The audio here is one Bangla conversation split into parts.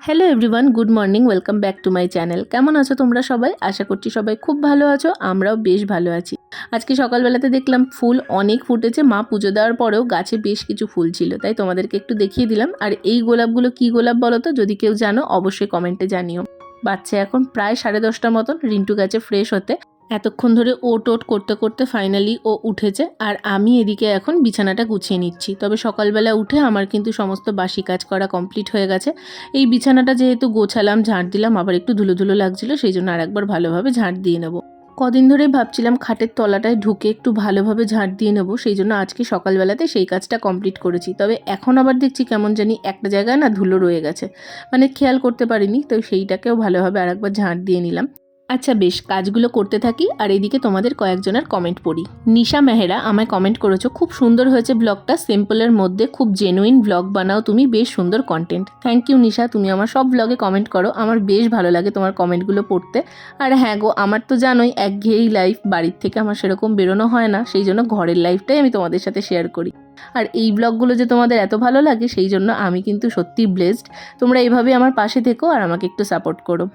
Hello everyone, good morning, welcome back to my channel. কেমন আছো তোমরা সবাই? আশা করছি সবাই খুব ভালো আছো, আমরাও বেশ ভালো আছি। আজকে সকালবেলাতে দেখলাম ফুল অনেক ফুটেছে, মা পুজো দেওয়ার পরেও গাছে বেশ কিছু ফুল ছিল, তাই তোমাদেরকে একটু দেখিয়ে দিলাম। আর এই গোলাপগুলো কী গোলাপ বলো তো? যদি কেউ জানো অবশ্যই কমেন্টে জানিও। বাচ্চা এখন প্রায় 10:30 মতন, রিন্টু গেছে ফ্রেশ হতে। এতক্ষণ ধরে ওট ওট করতে করতে ফাইনালি ও উঠেছে, আর আমি এদিকে এখন বিছানাটা গুছিয়ে নিচ্ছি। তবে সকালবেলা উঠে আমার কিন্তু সমস্ত বাসি কাজ করা কমপ্লিট হয়ে গেছে। এই বিছানাটা যেহেতু গোছালাম, ঝাঁট দিলাম, আবার একটু ধুলো ধুলো লাগছিলো, সেই জন্য আরেকবার ভালোভাবে ঝাঁট দিয়ে নেব। কদিন ধরেই ভাবছিলাম খাটের তলাটায় ঢুকে একটু ভালোভাবে ঝাঁট দিয়ে নেবো, সেই জন্য আজকে সকালবেলাতে সেই কাজটা কমপ্লিট করেছি। তবে এখন আবার দেখছি কেমন জানি একটা জায়গায় না ধুলো রয়ে গেছে, মানে খেয়াল করতে পারিনি, তো সেইটাকেও ভালোভাবে আরেকবার ঝাঁট দিয়ে নিলাম। আচ্ছা বেশ, কাজগুলো করতে থাকি আর এদিকে তোমাদের কয়েকজনের কমেন্ট পড়ি। নিশা মেহরা আমায় কমেন্ট করেছো, খুব সুন্দর হয়েছে ব্লগটা, সিম্পলের মধ্যে খুব জেনুইন ব্লগ বানাও তুমি, বেশ সুন্দর কন্টেন্ট। থ্যাংক ইউ নিশা, তুমি আমার সব ব্লগে কমেন্ট করো, আমার বেশ ভালো লাগে তোমার কমেন্টগুলো পড়তে। আর হ্যাঁ গো, আমার তো জানোই একঘেয়েই লাইফ, বাড়ির থেকে আমার সেরকম বেরোনো হয় না, সেই জন্য ঘরের লাইফটাই আমি তোমাদের সাথে শেয়ার করি। আর এই ব্লগগুলো যে তোমাদের এত ভালো লাগে, সেই জন্য আমি কিন্তু সত্যি ব্লেসড। তোমরা এইভাবে আমার পাশে থেকো আর আমাকে একটু সাপোর্ট করো।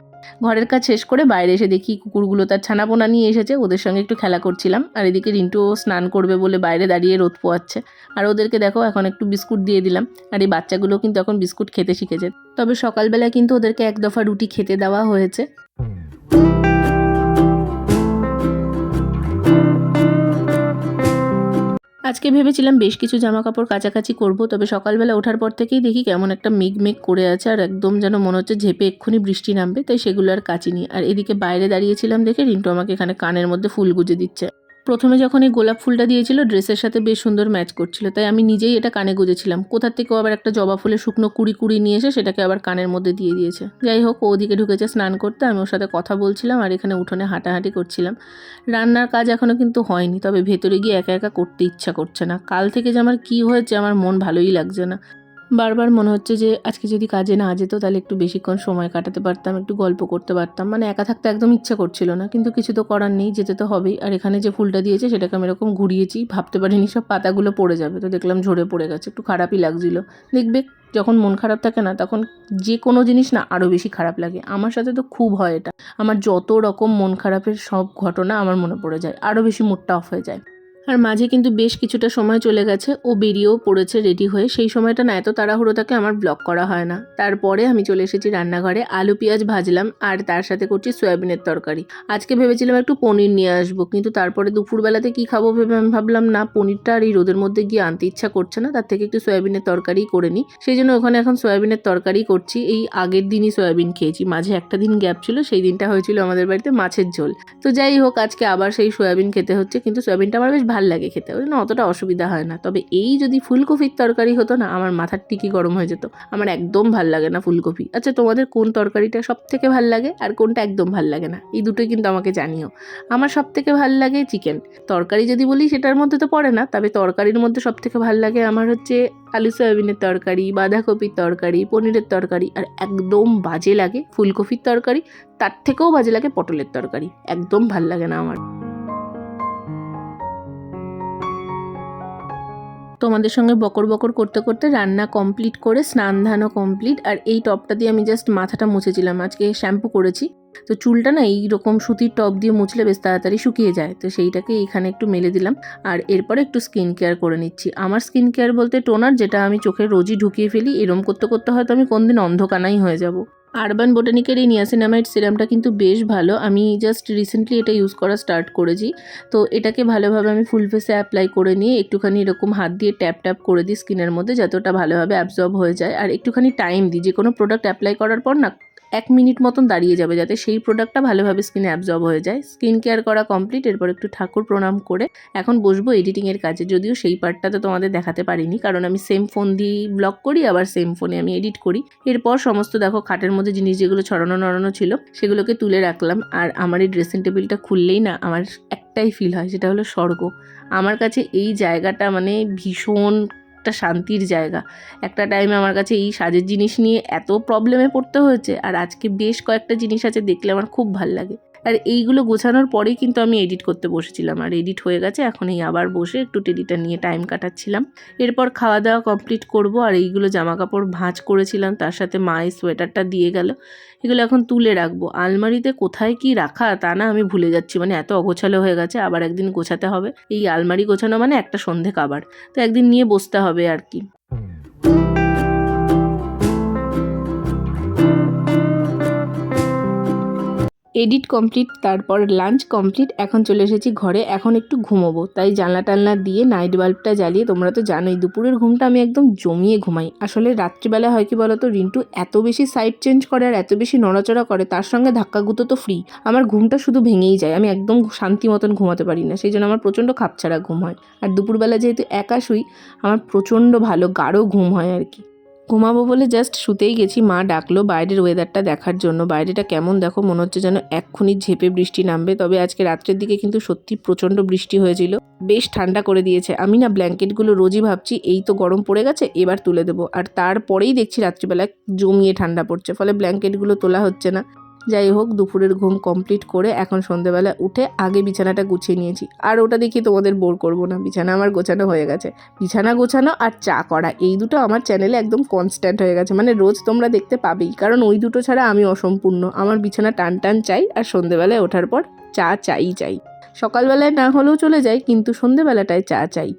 ঘরের কাজ শেষ করে বাইরে এসে দেখি কুকুরগুলো তার ছানাপোনা নিয়ে এসেছে, ওদের সঙ্গে একটু খেলা করছিলাম। আর এদিকে রিন্টুও স্নান করবে বলে বাইরে দাঁড়িয়ে রোদ পোয়াচ্ছে। আর ওদেরকে দেখো এখন একটু বিস্কুট দিয়ে দিলাম। আর এই বাচ্চাগুলো কিন্তু এখন বিস্কুট খেতে শিখেছে। তবে সকালবেলায় কিন্তু ওদেরকে এক দফা রুটি খেতে দেওয়া হয়েছে। আজকে ভেবেছিলাম বেশ কিছু জামা কাপড় কাচাকাচি করবো, তবে সকালবেলা ওঠার পর থেকেই দেখি কেমন একটা মেঘ মেঘ করে আছে, আর একদম যেন মনে হচ্ছে ঝেপে এক্ষুনি বৃষ্টি নামবে, তাই সেগুলো আর কাচিনি। আর এদিকে বাইরে দাঁড়িয়েছিলাম দেখে রিন্টু আমাকে এখানে কানের মধ্যে ফুল গুজে দিচ্ছে। প্রথমে যখন এই গোলাপ ফুলটা দিয়েছিল ড্রেসের সাথে বেশ সুন্দর ম্যাচ করছিল, তাই আমি নিজেই এটা কানে গুজেছিলাম। কোথার থেকেও আবার একটা জবা ফুলের শুকনো কুড়ি কুড়ি নিয়ে এসে সেটাকে আবার কানের মধ্যে দিয়ে দিয়েছে। যাই হোক, ও ওদিকে ঢুকেছে স্নান করতে, আমি ওর সাথে কথা বলছিলাম আর এখানে উঠোনে হাঁটাহাঁটি করছিলাম। রান্নার কাজ এখনও কিন্তু হয়নি, তবে ভেতরে গিয়ে একা একা করতে ইচ্ছা করছে না। কাল থেকে যে আমার কী হয়েছে, আমার মন ভালোই লাগছে না। বারবার মনে হচ্ছে যে আজকে যদি কাজে না যেত তাহলে একটু বেশিক্ষণ সময় কাটাতে পারতাম, একটু গল্প করতে পারতাম, মানে একা থাকতে একদম ইচ্ছা করছিল না, কিন্তু কিছু তো করার নেই, যেতে তো হবেই। আর এখানে যে ফুলটা দিয়েছে সেটাকে আমি এরকম ঘুরিয়েছি, ভাবতে পারিনি সব পাতাগুলো পড়ে যাবে, তো দেখলাম ঝরে পড়ে গেছে, একটু খারাপই লাগছিল। দেখবে যখন মন খারাপ থাকে না, তখন যে কোনো জিনিস না আরও বেশি খারাপ লাগে। আমার সাথে তো খুব হয় এটা, আমার যত রকম মন খারাপের সব ঘটনা আমার মনে পড়ে যায়, আরও বেশি মুডটা অফ হয়ে যায়। আর মাঝে কিন্তু বেশ কিছুটা সময় চলে গেছে, ও বেরিয়েও পড়েছে রেডি হয়ে, সেই সময়টা না এত তাড়াহুড়ো থাকে আমার ব্লগ করা হয় না। তারপরে আমি চলে এসেছি রান্নাঘরে, আলু পেঁয়াজ ভাজলাম আর তার সাথে করছি সয়াবিনের তরকারি। আজকে ভেবেছিলাম একটু পনির নিয়ে আসবো, কিন্তু তারপরে দুপুরবেলাতে কি খাবো ভেবে আমি ভাবলাম না, পনিরটা আর এই রোদের মধ্যে গিয়ে আনতে ইচ্ছা করছে না, তার থেকে একটু সয়াবিনের তরকারিই করে নিই। সেই জন্য ওখানে এখন সয়াবিনের তরকারি করছি। এই আগের দিনই সয়াবিন খেয়েছি, মাঝে একটা দিন গ্যাপ ছিল, সেই দিনটা হয়েছিল আমাদের বাড়িতে মাছের ঝোল। তো যাই হোক, আজকে আবার সেই সয়াবিন খেতে হচ্ছে, কিন্তু সয়াবিনটা আমার বেশ ভাল লাগে খেতে, ওই না অতটা অসুবিধা হয় না। তবে এই যদি ফুলকপির তরকারি হতো না, আমার মাথার টিকি গরম হয়ে যেত। আমার একদম ভাল লাগে না ফুলকপি। আচ্ছা, তোমাদের কোন তরকারিটা সব থেকে ভাল লাগে আর কোনটা একদম ভাল লাগে না, এই দুটোই কিন্তু আমাকে জানিও। আমার সব থেকে ভাল লাগে চিকেন। তরকারি যদি বলি সেটার মধ্যে তো পড়ে না, তবে তরকারির মধ্যে সব থেকে ভাল লাগে আমার হচ্ছে আলু সয়াবিনের তরকারি, বাঁধাকপির তরকারি, পনিরের তরকারি, আর একদম বাজে লাগে ফুলকপির তরকারি। তার থেকেও বাজে লাগে পটলের তরকারি, একদম ভাল লাগে না আমার। তোমাদের সঙ্গে বকর বকর করতে করতে রান্না কমপ্লিট করে স্নান ধানও কমপ্লিট। আর এই টপটা দিয়ে আমি জাস্ট মাথাটা মুছেছিলাম, আজকে শ্যাম্পু করেছি, তো চুলটা না এইরকম সুতির টপ দিয়ে মুছলে বেশ তাড়াতাড়ি শুকিয়ে যায়, তো সেইটাকে এইখানে একটু মেলে দিলাম। আর এরপরে একটু স্কিন কেয়ার করে নিচ্ছি। আমার স্কিন কেয়ার বলতে টোনার, যেটা আমি চোখে রোজই ঢুকিয়ে ফেলি, এরম করতে করতে হয়তো আমি কোনদিন অন্ধকানাই হয়ে যাব। আরবান বোটানিকের এই নিয়াসিনামাইড সিরামটা কিন্তু বেশ ভালো, আমি জাস্ট রিসেন্টলি এটা ইউজ করা স্টার্ট করেছি। তো এটাকে ভালোভাবে আমি ফুল ফেসে অ্যাপ্লাই করে নিয়ে একটুখানি এরকম হাত দিয়ে ট্যাপ ট্যাপ করে দিই স্কিনের মধ্যে, যাতে ওটা ভালোভাবে অ্যাবজর্ব হয়ে যায়। আর একটুখানি টাইম দিই, যে কোনো প্রোডাক্ট অ্যাপ্লাই করার পর না 1 মিনিট মতন দাঁড়িয়ে যাবে, যাতে সেই প্রোডাক্টটা ভালোভাবে স্কিনে অ্যাবজর্ব হয়ে যায়। স্কিন কেয়ার করা কমপ্লিট, এরপর একটু ঠাকুর প্রণাম করে এখন বসবো এডিটিংয়ের কাজে। যদিও সেই পার্টটা তো তোমাদের দেখাতে পারিনি, কারণ আমি সেম ফোন দিয়েই ব্লগ করি, আবার সেম ফোনে আমি এডিট করি। এরপর সমস্ত দেখো খাটের মধ্যে জিনিস যেগুলো ছড়ানো নড়ানো ছিল সেগুলোকে তুলে রাখলাম। আর আমার এই ড্রেসিং টেবিলটা খুললেই না আমার একটাই ফিল হয়, সেটা হলো স্বর্গ। আমার কাছে এই জায়গাটা মানে ভীষণ একটা শান্তির জায়গা। একটা টাইমে আমার কাছে এই সাজের জিনিস নিয়ে এত প্রবলেমে পড়তে হয়েছে, আর আজকে বেশ কয়েকটা জিনিস আছে দেখলে আমার খুব ভাল লাগে। আর এইগুলো গোছানোর পরেই কিন্তু আমি এডিট করতে বসেছিলাম, আর এডিট হয়ে গেছে। এখন এই আবার বসে একটু টেডিটা নিয়ে টাইম কাটাচ্ছিলাম। এরপর খাওয়া দাওয়া কমপ্লিট করব। আর এইগুলো জামা কাপড় ভাঁজ করেছিলাম, তার সাথে মা এই সোয়েটারটা দিয়ে গেল, এগুলো এখন তুলে রাখবো। আলমারিতে কোথায় কি রাখা তা না আমি ভুলে যাচ্ছি, মানে এত অগোছালো হয়ে গেছে। আবার একদিন গোছাতে হবে। এই আলমারি গোছানো মানে একটা সন্ধে কাবার, তো একদিন নিয়ে বসতে হবে আর কি। এডিট কমপ্লিট, তারপর লাঞ্চ কমপ্লিট। এখন চলে এসেছি ঘরে, এখন একটু ঘুমোবো। তাই জানলা টালনা দিয়ে নাইট বাল্বটা জ্বালিয়ে, তোমরা তো জানোই দুপুরের ঘুমটা আমি একদম জমিয়ে ঘুমাই। আসলে রাত্রিবেলা হয় কি বলতো, রিন্টু এত বেশি সাইড চেঞ্জ করে আর এত বেশি নড়াচড়া করে, তার সঙ্গে ধাক্কাগুতো তো ফ্রি, আমার ঘুমটা শুধু ভেঙেই যায়। আমি একদম শান্তি মতন ঘুমাতে পারি না, সেই জন্য আমার প্রচণ্ড খাপছাড়া ঘুম হয়। আর দুপুরবেলা যেহেতু একা শুই, আমার প্রচণ্ড ভালো গাঢ় ঘুম হয় আর কি। ঘুমাবো বলে জাস্ট শুতেই গেছি, মা ডাকলো বাইরের ওয়েদারটা দেখার জন্য। বাইরেটা কেমন দেখো, মনে হচ্ছে যেন এক্ষুনি ঝেপে বৃষ্টি নামবে। তবে আজকে রাত্রের দিকে কিন্তু সত্যি প্রচণ্ড বৃষ্টি হয়েছিল, বেশ ঠান্ডা করে দিয়েছে। আমি না ব্ল্যাঙ্কেটগুলো রোজই ভাবছি এই তো গরম পড়ে গেছে, এবার তুলে দেবো, আর তারপরেই দেখছি রাত্রিবেলায় জমিয়ে ঠান্ডা পড়ছে, ফলে ব্ল্যাঙ্কেটগুলো তোলা হচ্ছে না। যাই হোক, দুপুরের ঘুম কমপ্লিট করে এখন সন্ধ্যেবেলা উঠে আগে বিছানাটা গুছিয়ে নিয়েছি। আর ওটা দেখি তোমাদের বোর করবো না, বিছানা আমার গোছানো হয়ে গেছে। বিছানা গোছানো আর চা করা, এই দুটো আমার চ্যানেলে একদম কনস্ট্যান্ট হয়ে গেছে, মানে রোজ তোমরা দেখতে পাবেই, কারণ ওই দুটো ছাড়া আমি অসম্পূর্ণ। আমার বিছানা টান টান চাই, আর সন্ধ্যেবেলায় ওঠার পর চা চাই। সকালবেলায় না হলেও চলে যায়, কিন্তু সন্ধ্যেবেলাটায় চা চাই।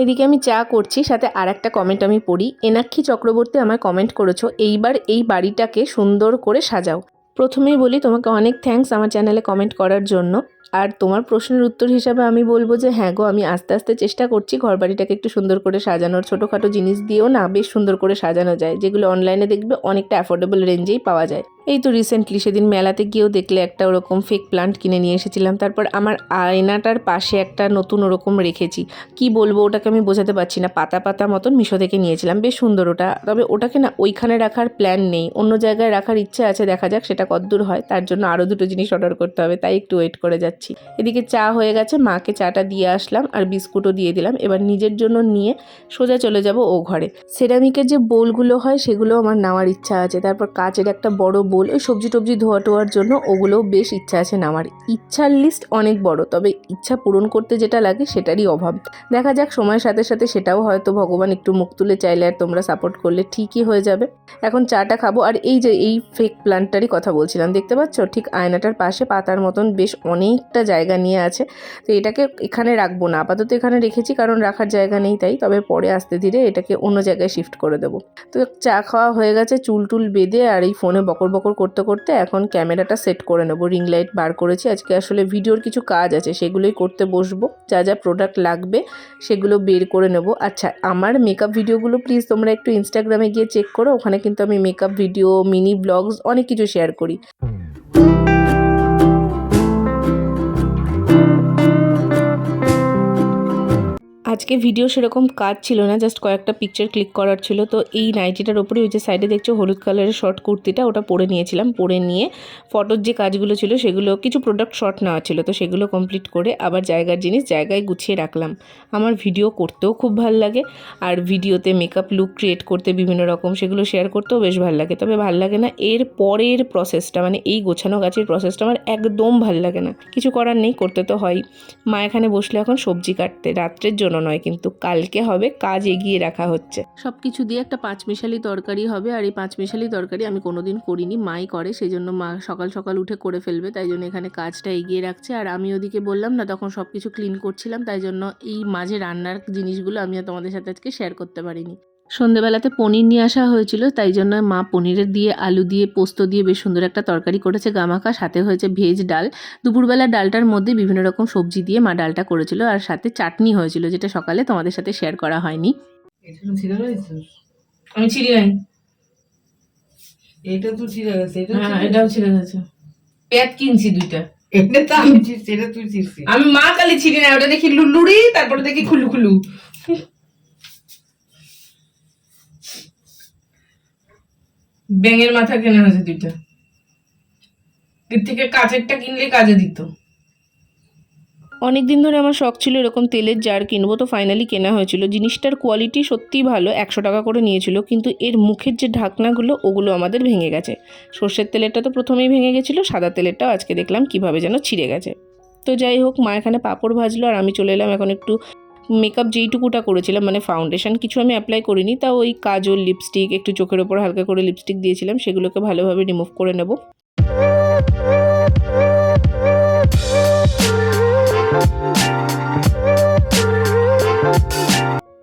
এদিকে আমি চা করছি, সাথে আর একটা কমেন্ট আমি পড়ি। এনাক্ষী চক্রবর্তী আমায় কমেন্ট করেছো, এইবার এই বাড়িটাকে সুন্দর করে সাজাও। প্রথমেই বলি তোমাকে অনেক থ্যাঙ্কস আমার চ্যানেলে কমেন্ট করার জন্য। আর তোমার প্রশ্নের উত্তর হিসাবে আমি বলবো যে হ্যাঁ গো, আমি আস্তে আস্তে চেষ্টা করছি ঘরবাড়িটাকে একটু সুন্দর করে সাজানোর। ছোটোখাটো জিনিস দিয়েও না বেশ সুন্দর করে সাজানো যায়, যেগুলো অনলাইনে দেখবে অনেকটা অ্যাফোর্ডেবল রেঞ্জেই পাওয়া যায়। এই তো রিসেন্টলি সেদিন মেলাতে গিয়েও দেখলে একটা ওরকম ফেক প্লান্ট কিনে নিয়ে এসেছিলাম। তারপর আমার আয়নাটার পাশে একটা নতুন ওরকম রেখেছি, কি বলবো ওটাকে আমি বোঝাতে পারছি না, পাতা পাতা মতন মিশো থেকে নিয়েছিলাম, বেশ সুন্দর ওটা। তবে ওটাকে না ওইখানে রাখার প্ল্যান নেই, অন্য জায়গায় রাখার ইচ্ছে আছে, দেখা যাক সেটা কতদূর হয়। তার জন্য আরও দুটো জিনিস অর্ডার করতে হবে, তাই একটু ওয়েট করে যাচ্ছি। এদিকে চা হয়ে গেছে, মাকে চাটা দিয়ে আসলাম আর বিস্কুটও দিয়ে দিলাম। এবার নিজের জন্য নিয়ে সোজা চলে যাব ও ঘরে। সেরামিকের যে বোলগুলো হয় সেগুলো আমার নেওয়ার ইচ্ছা আছে। তারপর কাচের একটা বড় বোল, ওই সবজি টবজি ধোয়া টোয়ার জন্য, ওগুলোও বেশ ইচ্ছা আছে নেওয়ার। ইচ্ছার লিস্ট অনেক বড়, তবে ইচ্ছা পূরণ করতে যেটা লাগে সেটারই অভাব। দেখা যাক সময়ের সাথে সাথে সেটাও হয়তো ভগবান একটু মুখ তুলে চাইলে আর তোমরা সাপোর্ট করলে ঠিকই হয়ে যাবে। এখন চাটা খাবো। আর এই যে এই ফেক প্লান্টটারই কথা বলছিলাম, দেখতে পাচ্ছ ঠিক আয়নাটার পাশে পাতার মতন বেশ অনেকটা জায়গা নিয়ে আছে। তো এটাকে এখানে রাখবো না, আপাতত এখানে রেখেছি কারণ রাখার জায়গা নেই তাই। তবে পরে আস্তে ধীরে এটাকে অন্য জায়গায় শিফট করে দেবো। তো চা খাওয়া হয়ে গেছে, চুল টুল বেঁধে আর এই ফোনে বকর বকর করতে করতে এখন ক্যামেরাটা সেট করে নেবো। রিং লাইট বার করেছি, আজকে আসলে ভিডিওর কিছু কাজ আছে, সেগুলোই করতে বসবো। যা যা প্রোডাক্ট লাগবে সেগুলো বের করে নেব। আচ্ছা, আমার মেকআপ ভিডিওগুলো প্লিজ তোমরা একটু ইনস্টাগ্রামে গিয়ে চেক করো, ওখানে কিন্তু আমি মেকআপ ভিডিও, মিনি ব্লগস অনেক কিছু শেয়ার করি। আজকে ভিডিও সেরকম কাজ ছিল না, জাস্ট কয়েকটা পিকচার ক্লিক করার ছিল। তো এই নাইটিটার ওপরে ওই যে সাইডে দেখছো হলুদ কালারের শর্ট কুর্তিটা, ওটা পরে নিয়েছিলাম। পরে নিয়ে ফটোর যে কাজগুলো ছিল সেগুলো, কিছু প্রোডাক্ট শর্ট নেওয়া ছিল, তো সেগুলো কমপ্লিট করে আবার জায়গার জিনিস জায়গায় গুছিয়ে রাখলাম। আমার ভিডিও করতেও খুব ভালো লাগে, আর ভিডিওতে মেকআপ লুক ক্রিয়েট করতে বিভিন্ন রকম সেগুলো শেয়ার করতেও বেশ ভালো লাগে। তবে ভালো লাগে না এর পরের প্রসেসটা, মানে এই গোছানো গাছের প্রসেসটা আমার একদম ভালো লাগে না। কিছু করার নেই, করতে তো হয়। মা এখানে বসলে এখন সবজি কাটতে, রাত্রের জন্য নয় কিন্তু, কালকে হবে, কাজ এগিয়ে রাখা হচ্ছে। সব কিছু দিয়ে একটা পাঁচমিশালি তরকারি হবে, আর এই পাঁচমিশালি তরকারি আমি কোনোদিন করিনি, মাই করে, সেই জন্য মা সকাল সকাল উঠে করে ফেলবে, তাই জন্য এখানে কাজটা এগিয়ে রাখছে। আর আমি ওদিকে বললাম না তখন সব কিছু ক্লিন করছিলাম, তাই জন্য এই মাঝে রান্নার জিনিসগুলো আমি তোমাদের সাথে আজকে শেয়ার করতে পারিনি। সন্ধেবেলাতে পনির নিয়ে আসা হয়েছিল, তাই জন্য মা পনিরের দিয়ে আলু দিয়ে পোস্ত দিয়ে বেশ সুন্দর একটা তরকারি করেছে গামাখা, সাথে হয়েছে ভেজ ডাল। দুপুরবেলা ডালটার মধ্যে বিভিন্ন রকম সবজি দিয়ে মা ডালটা করেছিল, আর সাথে চাটনি হয়েছিল, যেটা সকালে তোমাদের সাথে শেয়ার করা হয়নি। আমি ছিঁড়ি নাই, এটা তো ছিঁড়ে গেছে, হ্যাঁ এটাও ছিঁড়ে গেছে। পেঁয়াজ কিনছি দুইটা, এটা তো আমি ছিঁড়ছি, এটা তুই ছিঁড়ছিস। আমি মা কালি ছিঁড়ি না, ওটা দেখি লুলুড়ি, তারপরে দেখি খুলু খুলু। ব্যাঙের মাথা কেনা হয়েছে দুইটা, এর থেকে কাঁচেরটা কিনলে কাজে দিত। অনেক দিন ধরে আমার শখ ছিল এরকম তেলের জার কিনবো, তো ফাইনালি কেনা হয়েছিল। জিনিসটার কোয়ালিটি সত্যিই ভালো, 100 টাকা করে নিয়েছিল, কিন্তু এর মুখের যে ঢাকনাগুলো ওগুলো আমাদের ভেঙে গেছে। সর্ষের তেলেরটা তো প্রথমেই ভেঙে গেছিলো, সাদা তেলেরটাও আজকে দেখলাম কিভাবে যেন ছিঁড়ে গেছে। তো যাই হোক, মা এখানে পাঁপড় ভাজলো আর আমি চলে এলাম এখন একটু মেকআপ যেইটুকুটা করেছিলাম, মানে ফাউন্ডেশন কিছু আমি অ্যাপ্লাই করিনি, তাও ওই কাজল, লিপস্টিক, একটু চোখের ওপর হালকা করে লিপস্টিক দিয়েছিলাম, সেগুলোকে ভালোভাবে রিমুভ করে নেব।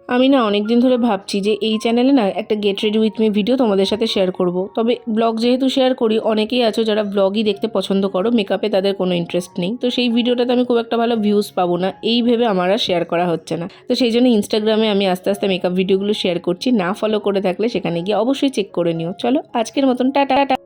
আমি না অনেক দিন ধরে ভাবছি যে এই চ্যানেলে না একটা get ready with me video তোমাদের সাথে শেয়ার করব। তবে ব্লগ যেহেতু শেয়ার করি, অনেকেই আছো যারা ব্লগই দেখতে পছন্দ করো, মেকআপে তাদের কোনো ইন্টারেস্ট নেই, তো সেই ভিডিওটাতে আমি খুব একটা ভালো ভিউজ পাবো না, এই ভেবে আমার আর শেয়ার করা হচ্ছে না। তো সেই জন্য ইনস্টাগ্রামে আমি আস্তে আস্তে মেকআপ ভিডিওগুলো শেয়ার করছি। না ফলো করে থাকলে সেখানে গিয়ে অবশ্যই চেক করে নিও। চলো আজকের মতন টাটা।